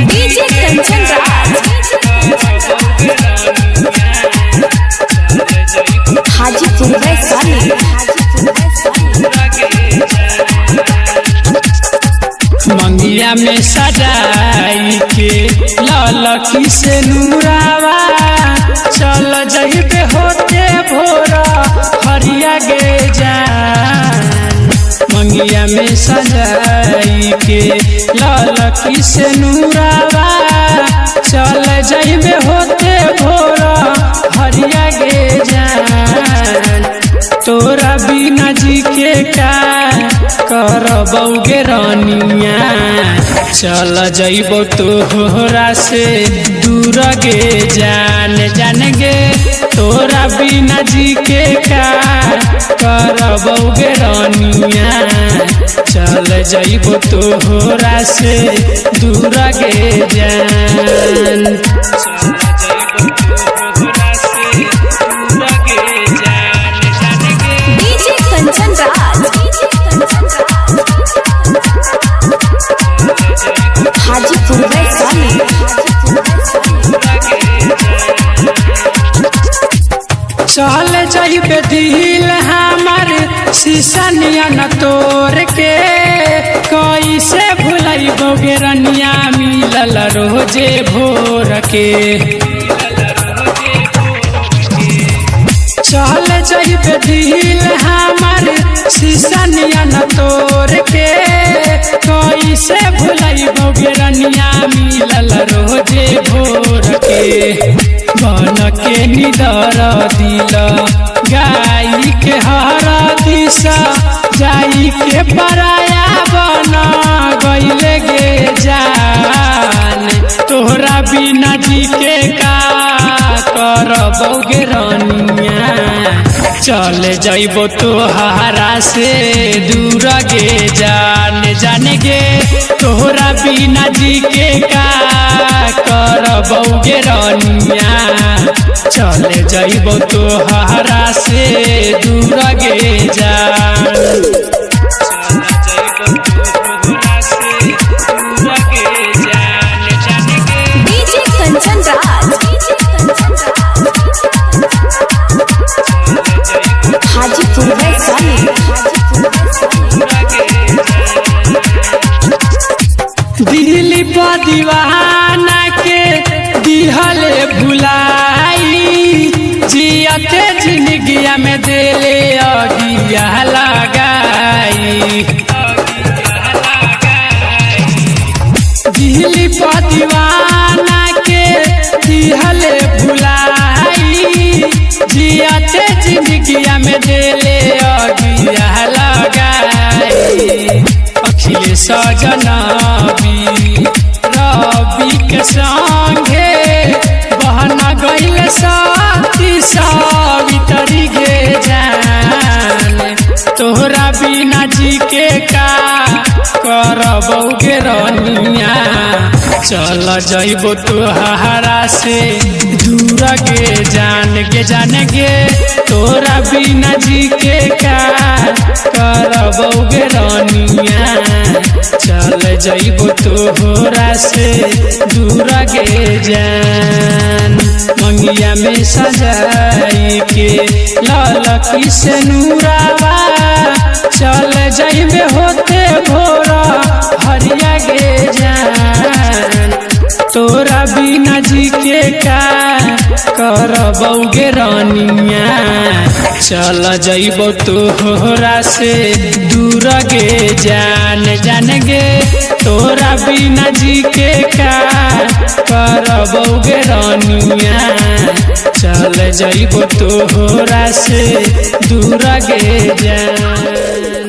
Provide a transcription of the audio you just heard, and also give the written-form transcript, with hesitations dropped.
DJ Kanchan Raj Hajipur Vaishali. मंगिया में सजाई के ललकी से नूरावा चल जइबे होते भोरा हरिया गे जान। मंगिया में सजाई के ललकी से नूरावा चल जइबे होते भोरा हरिया गे जान। तोरा बिना जी के का करबौगे रानिया चल जइबो तोहरा से दूर गे जान जान गे। तोरा बिना जी के का करबौगे रानिया चल जइबो तोहरा से दूर गे जान। डीजे कंचन राज हाजीपुर वैशाली। चल जइबे दिल हमार शीशनिया न तोड़ के कैसे भुलैबोगे रनिया मिलल रोजे भोर के। चल जइबे दिल हमार शीशनिया न तोड़ के कैसे भुलैबोगे रनिया मिलल रोजे भोर के। बन के निदर दिल गाई के हरा दिशा जाई के पराया बन गइले गे जान। तोहरा बिना जी के का करबौगे रानिया चल जइबो तोहरा से दूर गे जान जान गे। तोहरा बिना जी के का करबौगे रानिया चल जइबो तोहरा से दूर गे जान। डीजे कंचन राज हाजीपुर वैशाली। दिल्ली पर दीवाना के दिहले भुलाई जियते जिंदगिया में देले अगिया लगाई। दिल्ली पर दीवाना के दिहले भुलाई जियते जिंदगिया में देले अगिया लगाई। अखिलेश जनबी रवि के संगे बहना गइल साथी सावित्री गे जान। तोहरा बिना जी के का करबौगे रानिया चल जइबो तोहरा से दूर गे जान गे। तोरा बिना जी के का करबौगे रानिया चल जइबो तोहरा से दूर गे जान। मंगिया में सजाई के ललकी से नूरावा चल जइबे होते भोरा हरिया गे जान। तोरा बिना जी के का करबौगे रानिया चल जइबो तोहरा से दूर गे जान जान गे। तोरा बिना जी के का करबौगे रानिया चल जइबो तोहरा से दूर गे जान।